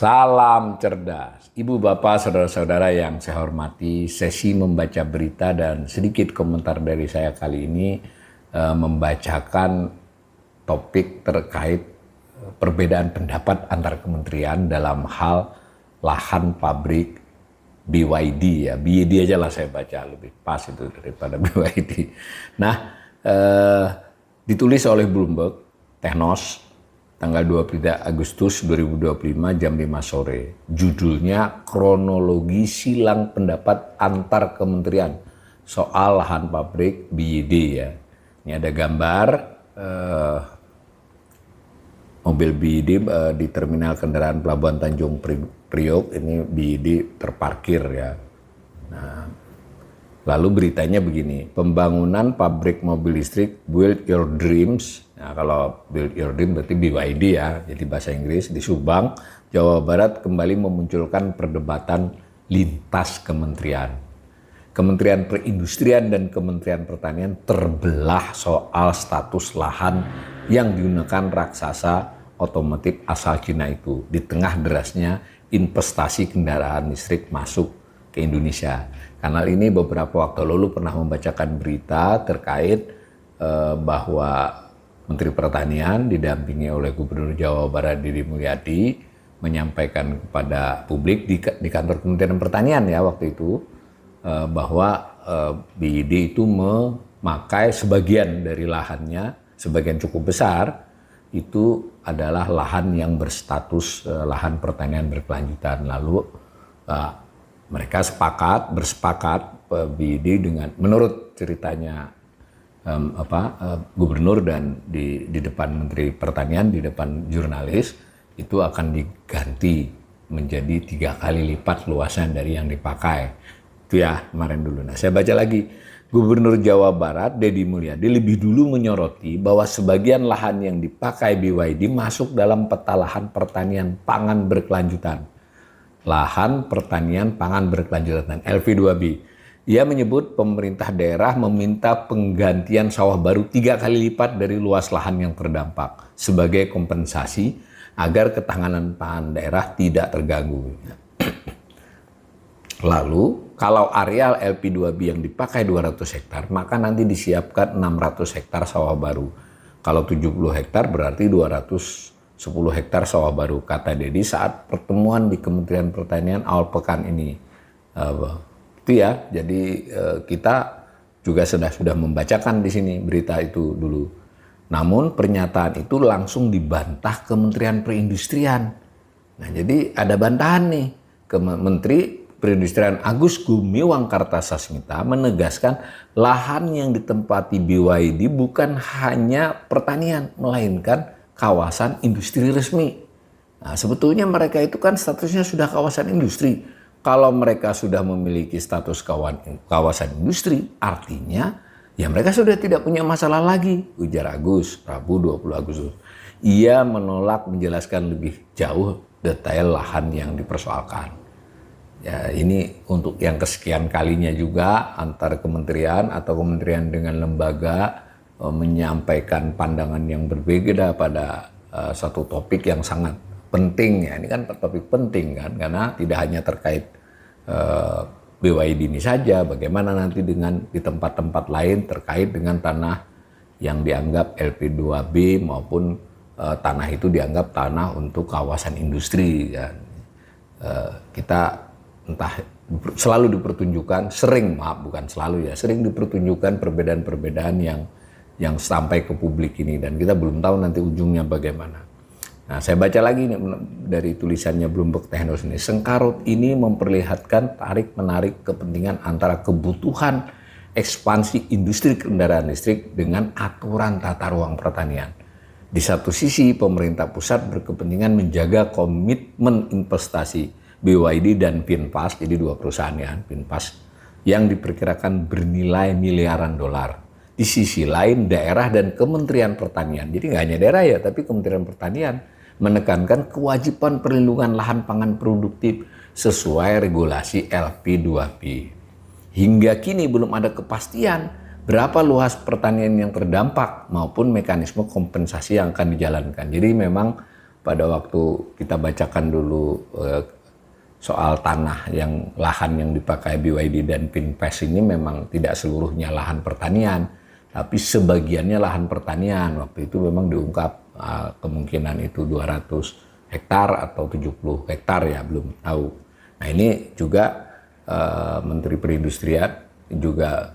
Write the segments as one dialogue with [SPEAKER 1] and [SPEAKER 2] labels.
[SPEAKER 1] Salam cerdas. Ibu, bapak, saudara-saudara yang saya hormati, sesi membaca berita dan sedikit komentar dari saya kali ini membacakan topik terkait perbedaan pendapat antar kementerian dalam hal lahan pabrik BYD ya. BYD aja lah saya baca, lebih pas itu daripada BYD. Nah, ditulis oleh Bloomberg, Technos, tanggal 23 Agustus 2025 jam 5 sore. Judulnya kronologi silang pendapat antar kementerian soal lahan pabrik BYD ya. Ini ada gambar mobil BYD di terminal kendaraan Pelabuhan Tanjung Priok. Ini BYD terparkir ya. Nah, lalu beritanya begini, pembangunan pabrik mobil listrik Build Your Dreams. Nah, kalau Build Your Dream berarti BYD ya, jadi bahasa Inggris, di Subang, Jawa Barat kembali memunculkan perdebatan lintas kementerian. Kementerian Perindustrian dan Kementerian Pertanian terbelah soal status lahan yang digunakan raksasa otomotif asal Cina itu di tengah derasnya investasi kendaraan listrik masuk ke Indonesia. Kanal ini beberapa waktu lalu pernah membacakan berita terkait bahwa Menteri Pertanian didampingi oleh Gubernur Jawa Barat Deddy Mulyadi menyampaikan kepada publik di kantor Kementerian Pertanian ya waktu itu bahwa BYD itu memakai sebagian dari lahannya, sebagian cukup besar itu adalah lahan yang berstatus lahan pertanian berkelanjutan. Lalu mereka bersepakat BYD dengan menurut ceritanya gubernur dan di depan Menteri Pertanian, di depan jurnalis, itu akan diganti menjadi 3 kali lipat luasan dari yang dipakai. Itu ya kemarin dulu. Nah, saya baca lagi. Gubernur Jawa Barat Deddy Mulyadi lebih dulu menyoroti bahwa sebagian lahan yang dipakai BYD masuk dalam peta lahan pertanian pangan berkelanjutan. Lahan pertanian pangan berkelanjutan LP2B. Ia menyebut pemerintah daerah meminta penggantian sawah baru 3 kali lipat dari luas lahan yang terdampak sebagai kompensasi agar ketahanan pangan daerah tidak terganggu. Lalu, kalau areal LP2B yang dipakai 200 hektar, maka nanti disiapkan 600 hektar sawah baru. Kalau 70 hektar berarti 210 hektar sawah baru, kata Deddy saat pertemuan di Kementerian Pertanian awal pekan ini. Itu ya, jadi kita juga sudah membacakan di sini berita itu dulu. Namun pernyataan itu langsung dibantah Kementerian Perindustrian. Nah, jadi ada bantahan nih. Menteri Perindustrian Agus Gumiwang Kartasasmita menegaskan lahan yang ditempati BYD bukan hanya pertanian, melainkan kawasan industri resmi. Nah, sebetulnya mereka itu kan statusnya sudah kawasan industri. Kalau mereka sudah memiliki status kawasan industri, artinya ya mereka sudah tidak punya masalah lagi, ujar Agus, Rabu 20 Agustus. Ia menolak menjelaskan lebih jauh detail lahan yang dipersoalkan. Ya, ini untuk yang kesekian kalinya juga antar kementerian atau kementerian dengan lembaga menyampaikan pandangan yang berbeda pada satu topik yang sangat penting ya. Ini kan topik penting kan, karena tidak hanya terkait BYD ini saja, bagaimana nanti dengan di tempat-tempat lain terkait dengan tanah yang dianggap LP2B maupun tanah itu dianggap tanah untuk kawasan industri kan. Kita entah selalu dipertunjukkan, sering dipertunjukkan perbedaan-perbedaan yang sampai ke publik ini, dan kita belum tahu nanti ujungnya bagaimana. Nah, saya baca lagi dari tulisannya Bloomberg Technos ini. Sengkarut ini memperlihatkan tarik-menarik kepentingan antara kebutuhan ekspansi industri kendaraan listrik dengan aturan tata ruang pertanian. Di satu sisi, pemerintah pusat berkepentingan menjaga komitmen investasi BYD dan Vinfast, jadi 2 perusahaan ya, Vinfast, yang diperkirakan bernilai miliaran dolar. Di sisi lain, daerah dan Kementerian Pertanian, jadi nggak hanya daerah ya, tapi Kementerian Pertanian menekankan kewajiban perlindungan lahan pangan produktif sesuai regulasi LP2B. Hingga kini belum ada kepastian berapa luas pertanian yang terdampak maupun mekanisme kompensasi yang akan dijalankan. Jadi memang pada waktu kita bacakan dulu soal tanah lahan yang dipakai BYD dan Pinpes ini memang tidak seluruhnya lahan pertanian, tapi sebagiannya lahan pertanian. Waktu itu memang diungkap kemungkinan itu 200 hektar atau 70 hektar ya, belum tahu. Nah ini juga Menteri Perindustrian juga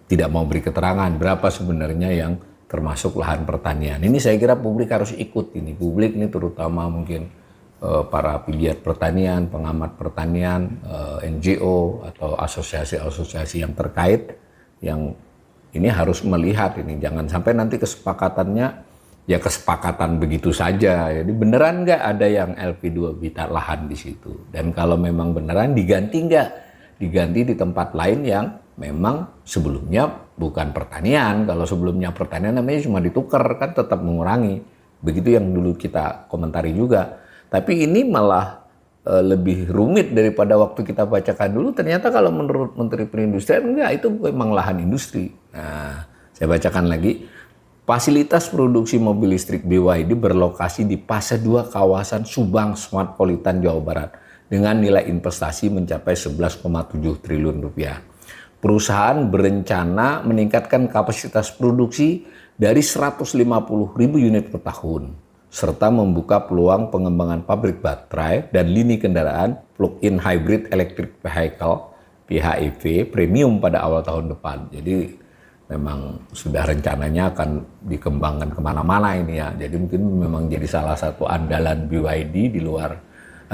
[SPEAKER 1] tidak mau beri keterangan berapa sebenarnya yang termasuk lahan pertanian. Ini saya kira publik harus ikut ini. Publik ini terutama mungkin para pegiat pertanian, pengamat pertanian, NGO atau asosiasi-asosiasi yang terkait, yang ini harus melihat ini. Jangan sampai nanti kesepakatannya ya kesepakatan begitu saja. Jadi beneran nggak ada yang LP2B lahan di situ? Dan kalau memang beneran diganti nggak? Diganti di tempat lain yang memang sebelumnya bukan pertanian. Kalau sebelumnya pertanian namanya cuma ditukar, kan tetap mengurangi. Begitu yang dulu kita komentari juga. Tapi ini malah lebih rumit daripada waktu kita bacakan dulu. Ternyata kalau menurut Menteri Perindustrian enggak, itu memang lahan industri. Nah, saya bacakan lagi. Fasilitas produksi mobil listrik BYD berlokasi di fase 2 kawasan Subang, Smartpolitan, Jawa Barat dengan nilai investasi mencapai 11,7 triliun rupiah. Perusahaan berencana meningkatkan kapasitas produksi dari 150.000 unit per tahun, serta membuka peluang pengembangan pabrik baterai dan lini kendaraan plug-in hybrid electric vehicle (PHEV) premium pada awal tahun depan. Jadi memang sudah rencananya akan dikembangkan kemana-mana ini ya. Jadi mungkin memang jadi salah satu andalan BYD di luar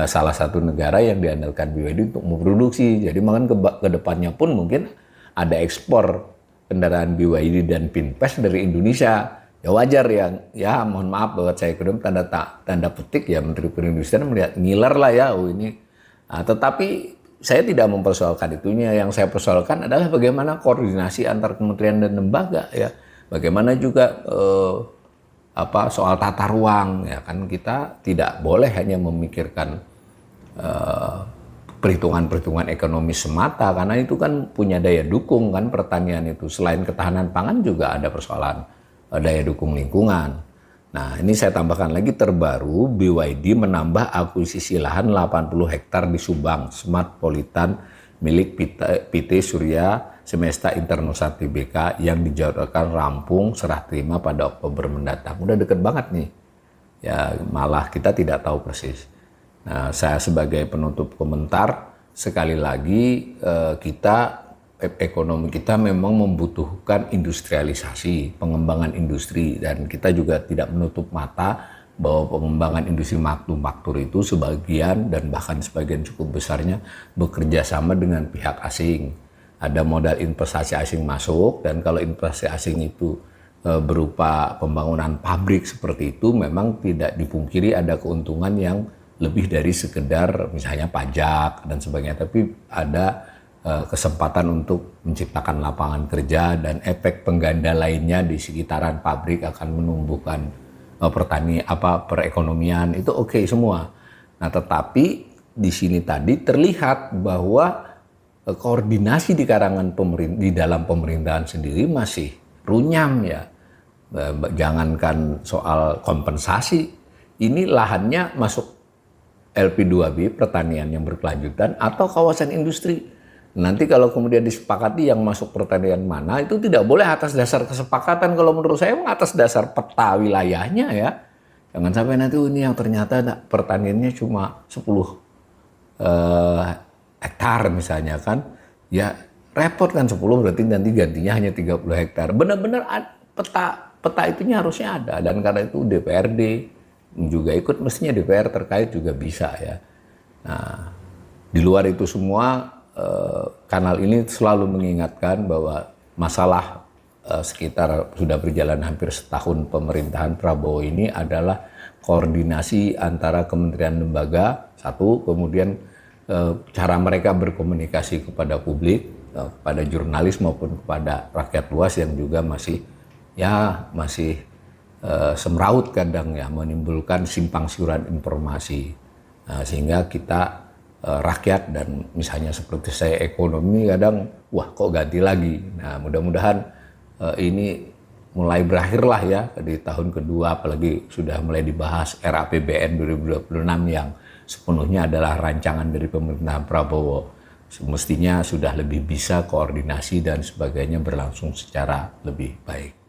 [SPEAKER 1] salah satu negara yang diandalkan BYD untuk memproduksi. Jadi mungkin ke depannya pun mungkin ada ekspor kendaraan BYD dan Pinpes dari Indonesia. Ya wajar ya mohon maaf buat saya kedua tanda petik ya Menteri Perindustrian melihat ngiler lah ya ini. Nah, tetapi saya tidak mempersoalkan itunya. Yang saya persoalkan adalah bagaimana koordinasi antar kementerian dan lembaga ya. Bagaimana juga soal tata ruang ya kan, kita tidak boleh hanya memikirkan perhitungan-perhitungan ekonomi semata, karena itu kan punya daya dukung kan pertanian itu. Selain ketahanan pangan juga ada persoalan daya dukung lingkungan. Nah ini saya tambahkan lagi terbaru, BYD menambah akuisisi lahan 80 hektar di Subang, Smartpolitan milik PT Surya Semesta Internusa Tbk yang dijadwalkan rampung serah terima pada Oktober mendatang. Udah deket banget nih. Ya malah kita tidak tahu persis. Nah saya sebagai penutup komentar, sekali lagi ekonomi kita memang membutuhkan industrialisasi, pengembangan industri, dan kita juga tidak menutup mata bahwa pengembangan industri manufaktur itu sebagian dan bahkan sebagian cukup besarnya bekerja sama dengan pihak asing. Ada modal investasi asing masuk, dan kalau investasi asing itu berupa pembangunan pabrik seperti itu, memang tidak dipungkiri ada keuntungan yang lebih dari sekedar misalnya pajak dan sebagainya, tapi ada kesempatan untuk menciptakan lapangan kerja dan efek pengganda lainnya di sekitaran pabrik akan menumbuhkan perekonomian itu oke semua. Nah tetapi di sini tadi terlihat bahwa koordinasi di karangan di dalam pemerintahan sendiri masih runyam ya. Jangankan soal kompensasi, ini lahannya masuk LP2B pertanian yang berkelanjutan atau kawasan industri. Nanti kalau kemudian disepakati yang masuk pertanian mana, itu tidak boleh atas dasar kesepakatan. Kalau menurut saya atas dasar peta wilayahnya ya. Jangan sampai nanti ini yang ternyata pertaniannya cuma 10 hektar misalnya kan. Ya repot kan, 10 berarti nanti gantinya hanya 30 hektar. Benar-benar peta itunya harusnya ada. Dan karena itu DPRD juga ikut, mestinya DPR terkait juga bisa ya. Nah di luar itu semua, kanal ini selalu mengingatkan bahwa masalah sekitar sudah berjalan hampir setahun pemerintahan Prabowo ini adalah koordinasi antara kementerian lembaga, satu, kemudian cara mereka berkomunikasi kepada publik, kepada jurnalis maupun kepada rakyat luas yang juga masih semraut kadang ya, menimbulkan simpang siuran informasi. Nah, sehingga kita rakyat dan misalnya seperti saya ekonomi kadang wah kok ganti lagi. Nah mudah-mudahan ini mulai berakhirlah ya di tahun kedua, apalagi sudah mulai dibahas RAPBN 2026 yang sepenuhnya adalah rancangan dari pemerintahan Prabowo. Semestinya sudah lebih bisa koordinasi dan sebagainya berlangsung secara lebih baik.